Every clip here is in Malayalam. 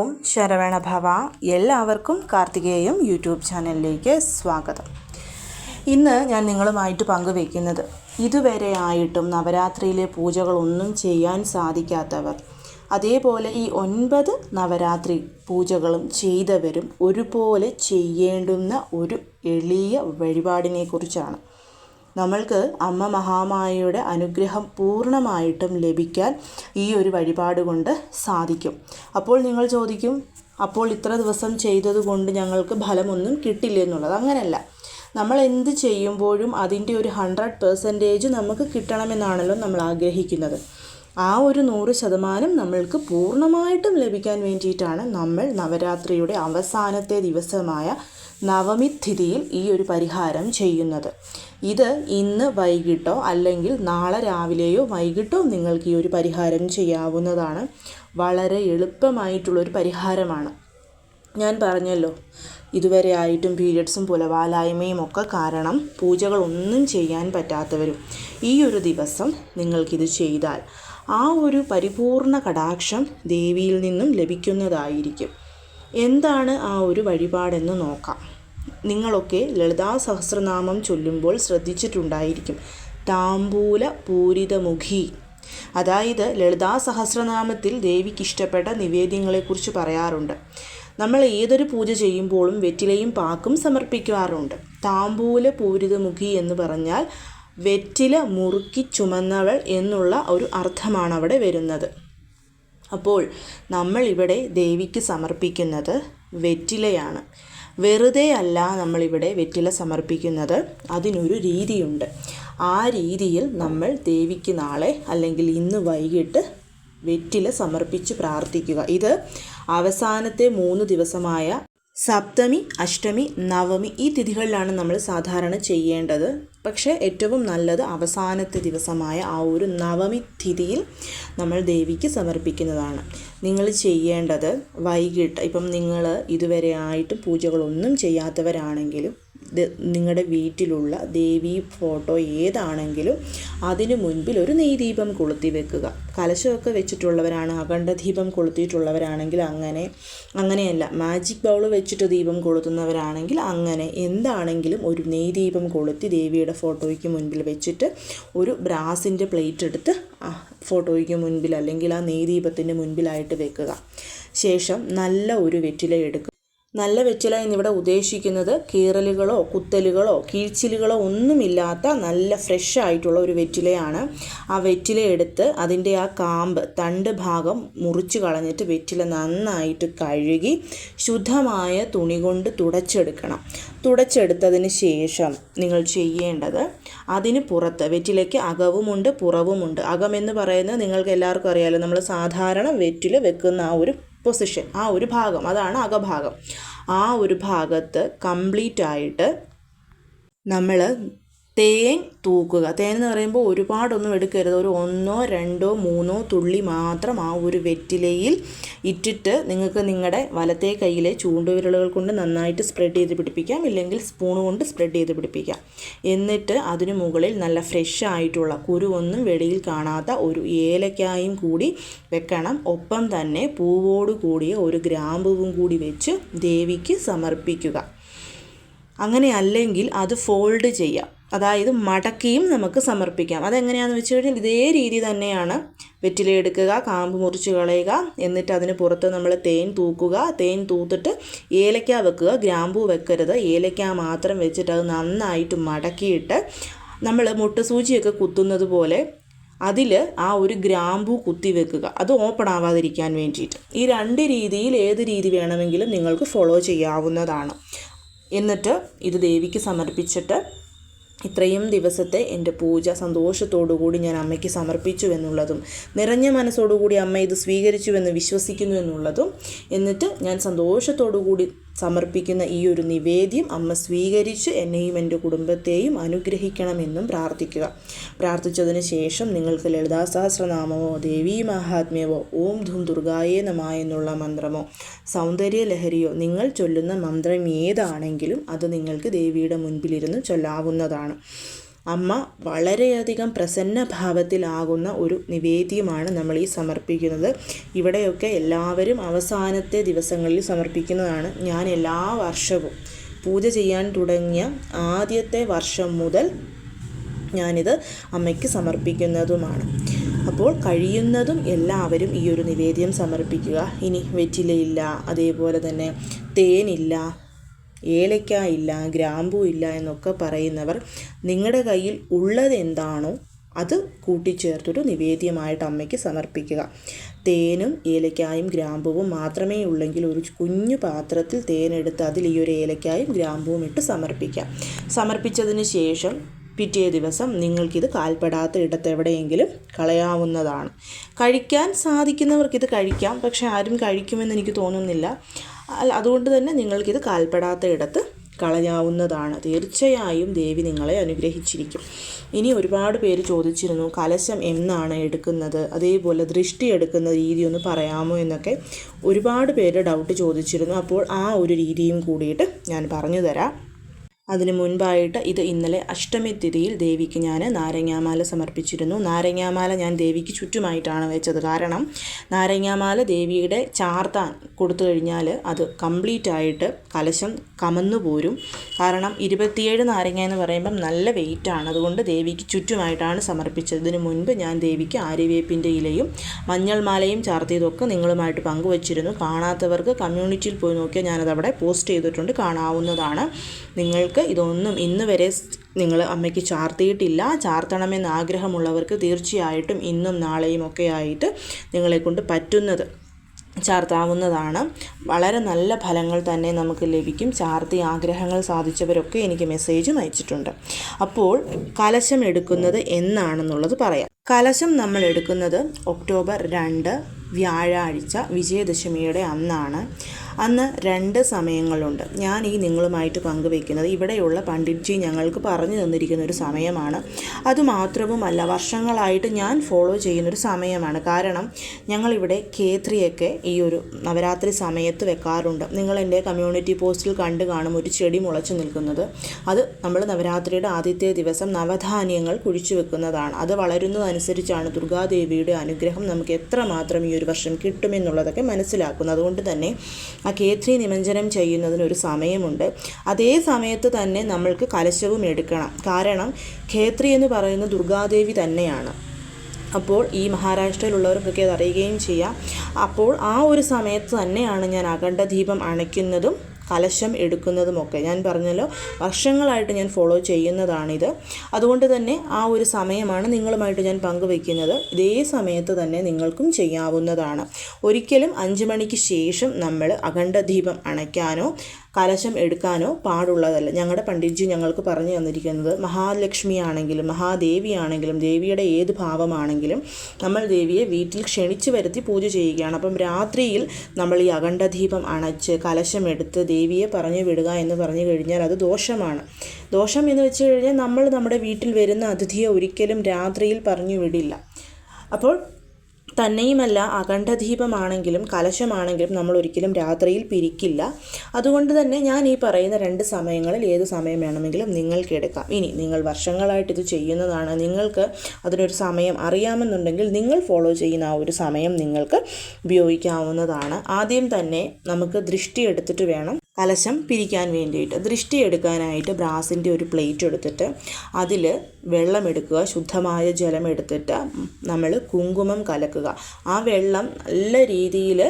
ഓം ശരവണഭവ. എല്ലാവർക്കും കാർത്തികേയം യൂട്യൂബ് ചാനലിലേക്ക് സ്വാഗതം. ഇന്ന് ഞാൻ നിങ്ങളുമായിട്ട് പങ്കുവയ്ക്കുന്നത്, ഇതുവരെ ആയിട്ടും നവരാത്രിയിലെ പൂജകളൊന്നും ചെയ്യാൻ സാധിക്കാത്തവർ, അതേപോലെ ഈ 9 നവരാത്രി പൂജകളും ചെയ്തവരും ഒരുപോലെ ചെയ്യേണ്ടുന്ന ഒരു എളിയ വഴിപാടിനെക്കുറിച്ചാണ്. നമ്മൾക്ക് അമ്മ മഹാമായയുടെ അനുഗ്രഹം പൂർണ്ണമായിട്ടും ലഭിക്കാൻ ഈ ഒരു വഴിപാട് കൊണ്ട് സാധിക്കും. അപ്പോൾ നിങ്ങൾ ചോദിക്കും, അപ്പോൾ ഇത്ര ദിവസം ചെയ്തതുകൊണ്ട് ഞങ്ങൾക്ക് ഫലമൊന്നും കിട്ടില്ല എന്നുള്ളത്. അങ്ങനെയല്ല, നമ്മൾ എന്ത് ചെയ്യുമ്പോഴും അതിൻ്റെ ഒരു 100% നമുക്ക് കിട്ടണമെന്നാണല്ലോ നമ്മൾ ആഗ്രഹിക്കുന്നത്. ആ ഒരു 100% നമ്മൾക്ക് പൂർണ്ണമായിട്ടും ലഭിക്കാൻ വേണ്ടിയിട്ടാണ് നമ്മൾ നവരാത്രിയുടെ അവസാനത്തെ ദിവസമായ നവമി തിഥിയിൽ ഈ ഒരു പരിഹാരം ചെയ്യുന്നത്. ഇത് ഇന്ന് വൈകിട്ടോ അല്ലെങ്കിൽ നാളെ രാവിലെയോ വൈകിട്ടോ നിങ്ങൾക്ക് ഈ ഒരു പരിഹാരം ചെയ്യാവുന്നതാണ്. വളരെ എളുപ്പമായിട്ടുള്ളൊരു പരിഹാരമാണ്. ഞാൻ പറഞ്ഞല്ലോ, ഇതുവരെ ആയിട്ടും പീരിയഡ്സും പുലവാലായ്മയും ഒക്കെ കാരണം പൂജകളൊന്നും ചെയ്യാൻ പറ്റാത്തവരും ഈ ഒരു ദിവസം നിങ്ങൾക്കിത് ചെയ്താൽ ആ ഒരു പരിപൂർണ കടാക്ഷം ദേവിയിൽ നിന്നും ലഭിക്കുന്നതായിരിക്കും. എന്താണ് ആ ഒരു വഴിപാടെന്ന് നോക്കാം. നിങ്ങളൊക്കെ ലളിതാ സഹസ്രനാമം ചൊല്ലുമ്പോൾ ശ്രദ്ധിച്ചിട്ടുണ്ടായിരിക്കും, താംബൂല പൂരിതമുഖി. അതായത് ലളിതാ സഹസ്രനാമത്തിൽ ദേവിക്ക് ഇഷ്ടപ്പെട്ട നിവേദ്യങ്ങളെക്കുറിച്ച് പറയാറുണ്ട്. നമ്മൾ ഏതൊരു പൂജ ചെയ്യുമ്പോഴും വെറ്റിലയും പാക്കും സമർപ്പിക്കാറുണ്ട്. താംബൂല പൂരിതമുഖി എന്ന് പറഞ്ഞാൽ വെറ്റില മുറുക്കി ചുമന്നവൾ എന്നുള്ള ഒരു അർത്ഥമാണ് അവിടെ വരുന്നത്. അപ്പോൾ നമ്മൾ ഇവിടെ ദേവിക്ക് സമർപ്പിക്കുന്നത് വെറ്റിലയാണ്. വെറുതെ അല്ല നമ്മളിവിടെ വെറ്റില സമർപ്പിക്കുന്നത്, അതിനൊരു രീതിയുണ്ട്. ആ രീതിയിൽ നമ്മൾ ദേവിക്ക് നാളെ അല്ലെങ്കിൽ ഇന്ന് വൈകിട്ട് വെറ്റില സമർപ്പിച്ച് പ്രാർത്ഥിക്കുക. ഇത് അവസാനത്തെ 3 ദിവസമായ സപ്തമി, അഷ്ടമി, നവമി ഈ തിഥികളിലാണ് നമ്മൾ സാധാരണ ചെയ്യേണ്ടത്. പക്ഷേ ഏറ്റവും നല്ലത് അവസാനത്തെ ദിവസമായ ആ ഒരു നവമി തിഥിയിൽ നമ്മൾ ദേവിക്ക് സമർപ്പിക്കുന്നതാണ്. നിങ്ങൾ ചെയ്യേണ്ടത് വൈകിട്ട്, ഇപ്പം നിങ്ങൾ ഇതുവരെ ആയിട്ട് പൂജകളൊന്നും ചെയ്യാത്തവരാണെങ്കിലും നിങ്ങളുടെ വീട്ടിലുള്ള ദേവീ ഫോട്ടോ ഏതാണെങ്കിലും അതിനു മുൻപിൽ ഒരു നെയ്ദീപം കൊളുത്തി വെക്കുക. കലശമൊക്കെ വെച്ചിട്ടുള്ളവരാണ്, അഖണ്ഡദീപം കൊളുത്തിയിട്ടുള്ളവരാണെങ്കിൽ അങ്ങനെയല്ല, മാജിക് ബൗൾ വെച്ചിട്ട് ദീപം കൊളുത്തുന്നവരാണെങ്കിൽ അങ്ങനെ, എന്താണെങ്കിലും ഒരു നെയ്ദീപം കൊളുത്തി ദേവിയുടെ ഫോട്ടോയ്ക്ക് മുൻപിൽ വെച്ചിട്ട് ഒരു ബ്രാസിൻ്റെ പ്ലേറ്റ് എടുത്ത് ഫോട്ടോയ്ക്ക് മുൻപിൽ അല്ലെങ്കിൽ ആ നെയ്ദീപത്തിൻ്റെ മുൻപിലായിട്ട് വെക്കുക. ശേഷം നല്ല ഒരു വെറ്റില എടുക്കുക. നല്ല വെറ്റില എന്നിവിടെ ഉദ്ദേശിക്കുന്നത് കീറലുകളോ കുത്തലുകളോ കീഴ്ച്ചിലുകളോ ഒന്നുമില്ലാത്ത നല്ല ഫ്രഷ് ആയിട്ടുള്ള ഒരു വെറ്റിലയാണ്. ആ വെറ്റില എടുത്ത് അതിൻ്റെ ആ കാമ്പ്, തണ്ട് ഭാഗം മുറിച്ച് കളഞ്ഞിട്ട് വെറ്റില നന്നായിട്ട് കഴുകി ശുദ്ധമായ തുണി കൊണ്ട് തുടച്ചെടുക്കണം. തുടച്ചെടുത്തതിന് ശേഷം നിങ്ങൾ ചെയ്യേണ്ടത്, അതിന് പുറത്ത് വെറ്റിലയ്ക്ക് അകവുമുണ്ട് പുറവുമുണ്ട്. അകമെന്ന് പറയുന്നത് നിങ്ങൾക്ക് എല്ലാവർക്കും അറിയാമല്ലോ, നമ്മൾ സാധാരണ വെറ്റില വെക്കുന്ന ആ ഒരു പൊസിഷൻ, ആ ഒരു ഭാഗം, അതാണ് അകഭാഗം. ആ ഒരു ഭാഗത്ത് കംപ്ലീറ്റ് ആയിട്ട് നമ്മൾ തേൻ തൂക്കുക. തേൻ എന്ന് പറയുമ്പോൾ ഒരുപാടൊന്നും എടുക്കരുത്, ഒരു 1, 2, 3 തുള്ളി മാത്രം ആ ഒരു വെറ്റിലയിൽ ഇട്ടിട്ട് നിങ്ങൾക്ക് നിങ്ങളുടെ വലത്തെ കൈയിലെ ചൂണ്ടുവിരലുകൾ കൊണ്ട് നന്നായിട്ട് സ്പ്രെഡ് ചെയ്ത് പിടിപ്പിക്കാം, ഇല്ലെങ്കിൽ സ്പൂൺ കൊണ്ട് സ്പ്രെഡ് ചെയ്ത് പിടിപ്പിക്കാം. എന്നിട്ട് അതിന് മുകളിൽ നല്ല ഫ്രഷ് ആയിട്ടുള്ള കുരുവൊന്നും വെളിയിൽ കാണാത്ത ഒരു ഏലക്കായും കൂടി വെക്കണം. ഒപ്പം തന്നെ പൂവോട് കൂടിയ ഒരു ഗ്രാമ്പുവും കൂടി വെച്ച് ദേവിക്ക് സമർപ്പിക്കുക. അങ്ങനെ അല്ലെങ്കിൽ അത് ഫോൾഡ് ചെയ്യാം, അതായത് മടക്കിയും നമുക്ക് സമർപ്പിക്കാം. അതെങ്ങനെയാണെന്ന് വെച്ച് കഴിഞ്ഞാൽ ഇതേ രീതി തന്നെയാണ്. വെറ്റില എടുക്കുക, കാമ്പ് മുറിച്ച് കളയുക, എന്നിട്ട് അതിന് പുറത്ത് നമ്മൾ തേൻ തൂക്കുക. തേൻ തൂത്തിട്ട് ഏലക്ക വെക്കുക, ഗ്രാമ്പൂ വെക്കരുത്. ഏലക്ക മാത്രം വെച്ചിട്ട് അത് നന്നായിട്ട് മടക്കിയിട്ട് നമ്മൾ മുട്ടുസൂചിയൊക്കെ കുത്തുന്നത് പോലെ അതിൽ ആ ഒരു ഗ്രാമ്പൂ കുത്തി വെക്കുക, അത് ഓപ്പൺ ആവാതിരിക്കാൻ വേണ്ടിയിട്ട്. ഈ 2 രീതിയിൽ ഏത് രീതി വേണമെങ്കിലും നിങ്ങൾക്ക് ഫോളോ ചെയ്യാവുന്നതാണ്. എന്നിട്ട് ഇത് ദേവിക്ക് സമർപ്പിച്ചിട്ട്, ഇത്രയും ദിവസത്തെ എൻ്റെ പൂജ സന്തോഷത്തോടുകൂടി ഞാൻ അമ്മയ്ക്ക് സമർപ്പിച്ചു എന്നുള്ളതും, നിറഞ്ഞ മനസ്സോടുകൂടി അമ്മ ഇത് സ്വീകരിച്ചുവെന്ന് വിശ്വസിക്കുന്നു എന്നുള്ളതും, എന്നിട്ട് ഞാൻ സന്തോഷത്തോടുകൂടി സമർപ്പിക്കുന്ന ഈ ഒരു നിവേദ്യം അമ്മ സ്വീകരിച്ച് എന്നെയും എൻ്റെ കുടുംബത്തെയും അനുഗ്രഹിക്കണമെന്നും പ്രാർത്ഥിക്കുക. പ്രാർത്ഥിച്ചതിന് ശേഷം നിങ്ങൾക്ക് ലളിതാ സഹസ്രനാമമോ ദേവീ മഹാത്മ്യമോ ഓം ധൂം ദുർഗായേ നമഃ എന്നുള്ള മന്ത്രമോ സൗന്ദര്യ ലഹരിയോ നിങ്ങൾ ചൊല്ലുന്ന മന്ത്രം ഏതാണെങ്കിലും അത് നിങ്ങൾക്ക് ദേവിയുടെ മുൻപിലിരുന്ന് ചൊല്ലാവുന്നതാണ്. അമ്മ വളരെയധികം പ്രസന്ന ഭാവത്തിലാകുന്ന ഒരു നിവേദ്യമാണ് നമ്മൾ ഈ സമർപ്പിക്കുന്നത്. ഇവിടെയൊക്കെ എല്ലാവരും അവസാനത്തെ ദിവസങ്ങളിൽ സമർപ്പിക്കുന്നതാണ്. ഞാൻ എല്ലാ വർഷവും പൂജ ചെയ്യാൻ തുടങ്ങിയ ആദ്യത്തെ വർഷം മുതൽ ഞാനിത് അമ്മയ്ക്ക് സമർപ്പിക്കുന്നതുമാണ്. അപ്പോൾ കഴിയുന്നതും എല്ലാവരും ഈ ഒരു നിവേദ്യം സമർപ്പിക്കുക. ഇനി വെറ്റിലയില്ല, അതേപോലെ തന്നെ തേനില്ല, ഏലക്ക ഇല്ല, ഗ്രാമ്പൂ ഇല്ല എന്നൊക്കെ പറയുന്നവർ നിങ്ങളുടെ കയ്യിൽ ഉള്ളത് എന്താണോ അത് കൂട്ടിച്ചേർത്തൊരു നിവേദ്യമായിട്ട് അമ്മയ്ക്ക് സമർപ്പിക്കുക. തേനും ഏലക്കായും ഗ്രാമ്പൂവും മാത്രമേ ഉള്ളെങ്കിൽ ഒരു കുഞ്ഞു പാത്രത്തിൽ തേനെടുത്ത് അതിൽ ഈ ഒരു ഏലക്കായും ഗ്രാമ്പൂവും ഇട്ട് സമർപ്പിക്കാം. സമർപ്പിച്ചതിന് ശേഷം പിറ്റേ ദിവസം നിങ്ങൾക്കിത് കാൽപ്പെടാത്ത ഇടത്തെവിടെയെങ്കിലും കളയാവുന്നതാണ്. കഴിക്കാൻ സാധിക്കുന്നവർക്കിത് കഴിക്കാം, പക്ഷെ ആരും കഴിക്കുമെന്ന് എനിക്ക് തോന്നുന്നില്ല. അതുകൊണ്ട് തന്നെ നിങ്ങൾക്കിത് കാൽപ്പെടാത്ത ഇടത്ത് കളയാവുന്നതാണ്. തീർച്ചയായും ദേവി നിങ്ങളെ അനുഗ്രഹിച്ചിരിക്കും. ഇനി ഒരുപാട് പേര് ചോദിച്ചിരുന്നു കലശം എന്നാണ് എടുക്കുന്നത്, അതേപോലെ ദൃഷ്ടി എടുക്കുന്ന രീതി ഒന്ന് പറയാമോ എന്നൊക്കെ ഒരുപാട് പേര് ഡൗട്ട് ചോദിച്ചിരുന്നു. അപ്പോൾ ആ ഒരു രീതിയും കൂടിയിട്ട് ഞാൻ പറഞ്ഞു തരാം. അതിനു മുൻപായിട്ട് ഇത് ഇന്നലെ അഷ്ടമി തിഥിയിൽ ദേവിക്ക് ഞാൻ നാരങ്ങാമാല സമർപ്പിച്ചിരുന്നു. നാരങ്ങാമാല ഞാൻ ദേവിക്ക് ചുറ്റുമായിട്ടാണ് വെച്ചത്. കാരണം നാരങ്ങാമാല ദേവിയുടെ ചാർത്താൻ കൊടുത്തു കഴിഞ്ഞാൽ അത് കംപ്ലീറ്റ് ആയിട്ട് കലശം കമന്നു പോരും. കാരണം 27 നാരങ്ങ എന്ന് പറയുമ്പം നല്ല വെയിറ്റാണ്. അതുകൊണ്ട് ദേവിക്ക് ചുറ്റുമായിട്ടാണ് സമർപ്പിച്ചത്. ഇതിനു മുൻപ് ഞാൻ ദേവിക്ക് ആര്യവേപ്പിൻ്റെ ഇലയും മഞ്ഞൾ മാലയും ചാർത്തിയതൊക്കെ നിങ്ങളുമായിട്ട് പങ്കുവച്ചിരുന്നു. കാണാത്തവർക്ക് കമ്മ്യൂണിറ്റിയിൽ പോയി നോക്കിയാൽ ഞാനതവിടെ പോസ്റ്റ് ചെയ്തിട്ടുണ്ട്, കാണാവുന്നതാണ്. നിങ്ങൾക്ക് ഇതൊന്നും ഇന്ന് വരെ നിങ്ങൾ അമ്മയ്ക്ക് ചാർത്തിയിട്ടില്ല, ചാർത്തണമെന്ന് ആഗ്രഹമുള്ളവർക്ക് തീർച്ചയായിട്ടും ഇന്നും നാളെയും ഒക്കെ ആയിട്ട് നിങ്ങളെക്കൊണ്ട് പറ്റുന്നത് ചാർത്താവുന്നതാണ്. വളരെ നല്ല ഫലങ്ങൾ തന്നെ നമുക്ക് ലഭിക്കും. ചാർത്തി ആഗ്രഹങ്ങൾ സാധിച്ചവരൊക്കെ എനിക്ക് മെസ്സേജും അയച്ചിട്ടുണ്ട്. അപ്പോൾ കലശം എടുക്കുന്നത് എന്നാണെന്നുള്ളത് പറയാം. കലശം നമ്മൾ എടുക്കുന്നത് ഒക്ടോബർ 2 വ്യാഴാഴ്ച വിജയദശമിയുടെ അന്നാണ്. അന്ന് 2 സമയങ്ങളുണ്ട്. ഞാൻ ഈ നിങ്ങളുമായിട്ട് പങ്കുവയ്ക്കുന്നത് ഇവിടെയുള്ള പണ്ഡിറ്റ്ജി ഞങ്ങൾക്ക് പറഞ്ഞു തന്നിരിക്കുന്ന ഒരു സമയമാണ്. അതുമാത്രവുമല്ല വർഷങ്ങളായിട്ട് ഞാൻ ഫോളോ ചെയ്യുന്നൊരു സമയമാണ്. കാരണം ഞങ്ങളിവിടെ കേത്രിയൊക്കെ ഈ ഒരു നവരാത്രി സമയത്ത് വെക്കാറുണ്ട്. നിങ്ങൾ എൻ്റെ കമ്മ്യൂണിറ്റി പോസ്റ്റിൽ കണ്ടു കാണും ഒരു ചെടി മുളച്ചു നിൽക്കുന്നത്. അത് നമ്മൾ നവരാത്രിയുടെ ആദ്യത്തെ ദിവസം നവധാന്യങ്ങൾ കുഴിച്ചു വെക്കുന്നതാണ്. അത് വളരുന്നതനുസരിച്ചാണ് ദുർഗാദേവിയുടെ അനുഗ്രഹം നമുക്ക് എത്രമാത്രം ഈ ഒരു വർഷം കിട്ടുമെന്നുള്ളതൊക്കെ മനസ്സിലാക്കുന്നത്. അതുകൊണ്ട് തന്നെ ആ കേത്രി നിമഞ്ജനം ചെയ്യുന്നതിനൊരു സമയമുണ്ട്. അതേ സമയത്ത് തന്നെ നമ്മൾക്ക് കലശവും എടുക്കണം. കാരണം കേത്രി എന്ന് പറയുന്നത് ദുർഗാദേവി തന്നെയാണ്. അപ്പോൾ ഈ മഹാരാഷ്ട്രയിലുള്ളവർക്കൊക്കെ അത് അറിയുകയും ചെയ്യാം. അപ്പോൾ ആ ഒരു സമയത്ത് തന്നെയാണ് ഞാൻ അഖണ്ഡദീപം അണയ്ക്കുന്നതും കലശം എടുക്കുന്നതുമൊക്കെ. ഞാൻ പറഞ്ഞല്ലോ വർഷങ്ങളായിട്ട് ഞാൻ ഫോളോ ചെയ്യുന്നതാണിത്. അതുകൊണ്ട് തന്നെ ആ ഒരു സമയമാണ് നിങ്ങളുമായിട്ട് ഞാൻ പങ്കുവയ്ക്കുന്നത്. ഇതേ സമയത്ത് തന്നെ നിങ്ങൾക്കും ചെയ്യാവുന്നതാണ്. ഒരിക്കലും 5 മണിക്ക് ശേഷം നമ്മൾ അഖണ്ഡദീപം അണയ്ക്കാനോ കലശം എടുക്കാനോ പാടുള്ളതല്ല. ഞങ്ങളുടെ പണ്ഡിറ്റ്ജി ഞങ്ങൾക്ക് പറഞ്ഞു തന്നിരിക്കുന്നത് മഹാലക്ഷ്മി ആണെങ്കിലും മഹാദേവിയാണെങ്കിലും ദേവിയുടെ ഏത് ഭാവമാണെങ്കിലും നമ്മൾ ദേവിയെ വീട്ടിൽ ക്ഷണിച്ച് വരുത്തി പൂജ ചെയ്യുകയാണ്. അപ്പം രാത്രിയിൽ നമ്മൾ ഈ അഖണ്ഡദീപം അണച്ച് കലശം എടുത്ത് ദേവിയെ പറഞ്ഞു വിടുക എന്ന് പറഞ്ഞു കഴിഞ്ഞാൽ അത് ദോഷമാണ്. ദോഷം എന്ന് വെച്ച് കഴിഞ്ഞാൽ നമ്മൾ നമ്മുടെ വീട്ടിൽ വരുന്ന അതിഥിയെ ഒരിക്കലും രാത്രിയിൽ പറഞ്ഞു വിടില്ല. അപ്പോൾ തന്നെയുമല്ല അഖണ്ഡദീപമാണെങ്കിലും കലശമാണെങ്കിലും നമ്മൾ ഒരിക്കലും രാത്രിയിൽ പിരിക്കില്ല. അതുകൊണ്ട് തന്നെ ഞാൻ ഈ പറയുന്ന 2 സമയങ്ങളിൽ ഏത് സമയം വേണമെങ്കിലും നിങ്ങൾക്ക് എടുക്കാം. ഇനി നിങ്ങൾ വർഷങ്ങളായിട്ട് ഇത് ചെയ്യുന്നതാണ്, നിങ്ങൾക്ക് അതിനൊരു സമയം അറിയാമെന്നുണ്ടെങ്കിൽ നിങ്ങൾ ഫോളോ ചെയ്യുന്ന ആ ഒരു സമയം നിങ്ങൾക്ക് ഉപയോഗിക്കാവുന്നതാണ്. ആദ്യം തന്നെ നമുക്ക് ദൃഷ്ടി എടുത്തിട്ട് വേണം കലശം പിരിക്കാൻ വേണ്ടിയിട്ട്. ദൃഷ്ടി എടുക്കാനായിട്ട് ബ്രാസിൻ്റെ ഒരു പ്ലേറ്റ് എടുത്തിട്ട് അതിൽ വെള്ളം എടുക്കുക, ശുദ്ധമായ ജലം എടുത്തിട്ട് നമ്മൾ കുങ്കുമം കലക്കുക. ആ വെള്ളം നല്ല രീതിയിൽ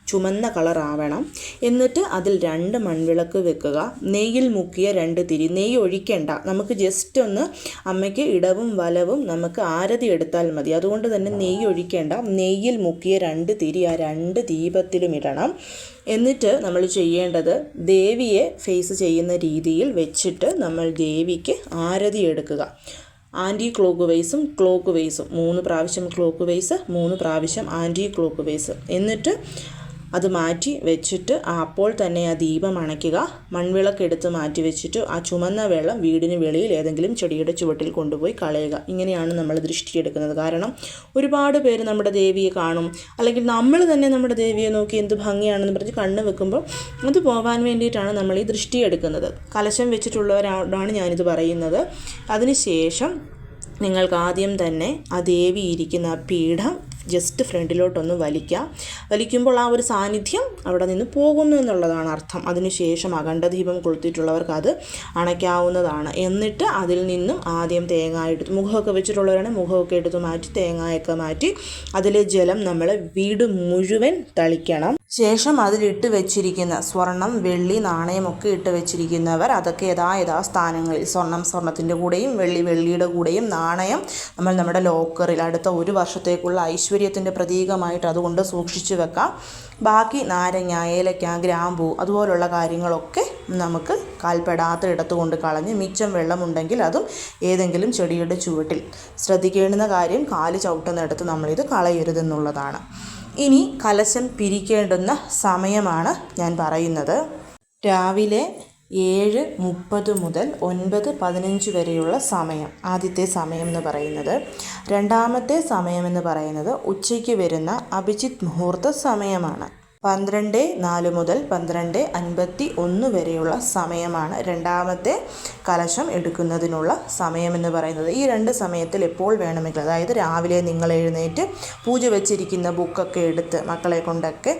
ചുമന്ന കളറാവണം. എന്നിട്ട് അതിൽ 2 മൺവിളക്ക് വെക്കുക. നെയ്യിൽ മുക്കിയ 2 തിരി. നെയ്യ് ഒഴിക്കേണ്ട, നമുക്ക് ജസ്റ്റ് ഒന്ന് അമ്മയ്ക്ക് ഇടവും വലവും നമുക്ക് ആരതി എടുത്താൽ മതി. അതുകൊണ്ട് തന്നെ നെയ്യ് ഒഴിക്കേണ്ട. നെയ്യിൽ മുക്കിയ 2 തിരി ആ 2 ദീപത്തിലും ഇടണം. എന്നിട്ട് നമ്മൾ ചെയ്യേണ്ടത് ദേവിയെ ഫേസ് ചെയ്യുന്ന രീതിയിൽ വെച്ചിട്ട് നമ്മൾ ദേവിക്ക് ആരതി എടുക്കുക. ആൻറ്റി ക്ലോക്ക് വൈസും ക്ലോക്ക് വൈസും 3 പ്രാവശ്യം ക്ലോക്ക് വൈസ്, 3 പ്രാവശ്യം ആൻറ്റി ക്ലോക്ക് വൈസ്. എന്നിട്ട് അത് മാറ്റി വെച്ചിട്ട് അപ്പോൾ തന്നെ ആ ദീപം അണയ്ക്കുക. മൺവിളക്കെടുത്ത് മാറ്റി വെച്ചിട്ട് ആ ചുമന്ന വെള്ളം വീടിന് വെളിയിൽ ഏതെങ്കിലും ചെടിയുടെ ചുവട്ടിൽ കൊണ്ടുപോയി കളയുക. ഇങ്ങനെയാണ് നമ്മൾ ദൃഷ്ടിയെടുക്കുന്നത്. കാരണം ഒരുപാട് പേര് നമ്മുടെ ദേവിയെ കാണും, അല്ലെങ്കിൽ നമ്മൾ തന്നെ നമ്മുടെ ദേവിയെ നോക്കി എന്ത് ഭംഗിയാണെന്ന് പറഞ്ഞ് കണ്ണ് വെക്കുമ്പോൾ അത് പോകാൻ വേണ്ടിയിട്ടാണ് നമ്മൾ ഈ ദൃഷ്ടിയെടുക്കുന്നത്. കലശം വെച്ചിട്ടുള്ളവരോടാണ് ഞാനിത് പറയുന്നത്. അതിനുശേഷം നിങ്ങൾക്ക് ആദ്യം തന്നെ ആ ദേവി ഇരിക്കുന്ന ആ പീഠം ജസ്റ്റ് ഫ്രണ്ടിലോട്ടൊന്ന് വലിക്കുമ്പോൾ ആ ഒരു സാന്നിധ്യം അവിടെ നിന്ന് പോകുന്നു എന്നുള്ളതാണ് അർത്ഥം. അതിനുശേഷം അഖണ്ഡദീപം കൊളുത്തിയിട്ടുള്ളവർക്ക് അത് അണയ്ക്കാവുന്നതാണ്. എന്നിട്ട് അതിൽ നിന്നും ആദ്യം തേങ്ങ എടുത്ത്, മുഖമൊക്കെ വെച്ചിട്ടുള്ളവരാണെങ്കിൽ മുഖമൊക്കെ എടുത്ത് മാറ്റി തേങ്ങയൊക്കെ മാറ്റി അതിലെ ജലം നമ്മൾ വീട് മുഴുവൻ തളിക്കണം. ശേഷം അതിലിട്ട് വെച്ചിരിക്കുന്ന സ്വർണം, വെള്ളി, നാണയമൊക്കെ ഇട്ട് വെച്ചിരിക്കുന്നവർ അതൊക്കെ യഥാ സ്ഥാനങ്ങളിൽ, സ്വർണത്തിൻ്റെ കൂടെയും വെള്ളിയുടെ കൂടെയും, നാണയം നമ്മൾ നമ്മുടെ ലോക്കറിൽ അടുത്ത 1 വർഷത്തേക്കുള്ള ഐശ്വര്യത്തിൻ്റെ പ്രതീകമായിട്ട് അതുകൊണ്ട് സൂക്ഷിച്ചു വെക്കാം. ബാക്കി നാരങ്ങ, ഏലക്ക, ഗ്രാമ്പൂ അതുപോലുള്ള കാര്യങ്ങളൊക്കെ നമുക്ക് കാൽപ്പെടാത്ത ഇടത്ത് കൊണ്ട് കളഞ്ഞ് മിച്ചം വെള്ളമുണ്ടെങ്കിൽ അതും ഏതെങ്കിലും ചെടിയുടെ ചുവട്ടിൽ. ശ്രദ്ധിക്കേണ്ടുന്ന കാര്യം കാല് ചവിട്ടുന്നിടത്ത് നമ്മളിത് കളയരുതെന്നുള്ളതാണ്. ഇനി കലശം പിരിക്കേണ്ടുന്ന സമയമാണ് ഞാൻ പറയുന്നത്. രാവിലെ 7:30 മുതൽ 9:15 വരെയുള്ള സമയം ആദ്യത്തെ സമയം എന്ന് പറയുന്നത്. രണ്ടാമത്തെ സമയം എന്ന് പറയുന്നത് ഉച്ചയ്ക്ക് വരുന്ന അഭിജിത്ത് മുഹൂർത്ത സമയമാണ്. 12:04 മുതൽ 12:51 വരെയുള്ള സമയമാണ് രണ്ടാമത്തെ കലശം എടുക്കുന്നതിനുള്ള സമയമെന്ന് പറയുന്നത്. ഈ 2 സമയത്തിൽ എപ്പോൾ വേണമെങ്കിലും, അതായത് രാവിലെ നിങ്ങൾ എഴുന്നേറ്റ് പൂജ വെച്ചിരിക്കുന്ന ബുക്കൊക്കെ എടുത്ത് മക്കളെ കൊണ്ടൊക്കെ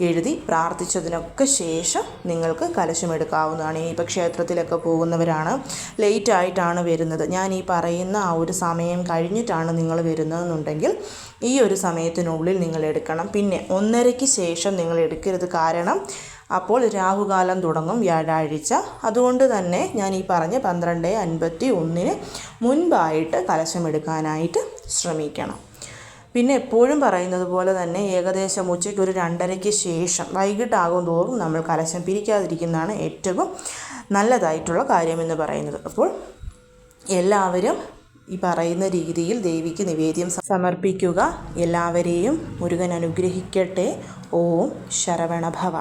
എഴുതി പ്രാർത്ഥിച്ചതിനൊക്കെ ശേഷം നിങ്ങൾക്ക് കലശം എടുക്കാവുന്നതാണ്. ഇനിയിപ്പോൾ ക്ഷേത്രത്തിലൊക്കെ പോകുന്നവരാണ്, ലേറ്റായിട്ടാണ് വരുന്നത്, ഞാൻ ഈ പറയുന്ന ആ ഒരു സമയം കഴിഞ്ഞിട്ടാണ് നിങ്ങൾ വരുന്നതെന്നുണ്ടെങ്കിൽ ഈ ഒരു സമയത്തിനുള്ളിൽ നിങ്ങൾ എടുക്കണം. പിന്നെ 1:30-ക്ക് ശേഷം നിങ്ങൾ എടുക്കരുത്. കാരണം അപ്പോൾ രാഹുകാലം തുടങ്ങും വ്യാഴാഴ്ച. അതുകൊണ്ട് തന്നെ ഞാൻ ഈ പറഞ്ഞ 12:51 മുൻപായിട്ട് കലശം എടുക്കാനായിട്ട് ശ്രമിക്കണം. പിന്നെ എപ്പോഴും പറയുന്നത് പോലെ തന്നെ ഏകദേശം ഉച്ചയ്ക്ക് ഒരു 2:30-ക്ക് ശേഷം വൈകിട്ടാകും തോറും നമ്മൾ കലശം പിരിക്കാതിരിക്കുന്നതാണ് ഏറ്റവും നല്ലതായിട്ടുള്ള കാര്യമെന്ന് പറയുന്നത്. അപ്പോൾ എല്ലാവരും ഈ പറയുന്ന രീതിയിൽ ദേവിക്ക് നിവേദ്യം സമർപ്പിക്കുക. എല്ലാവരെയും മുരുകൻ അനുഗ്രഹിക്കട്ടെ. ഓം ശരവണഭവ.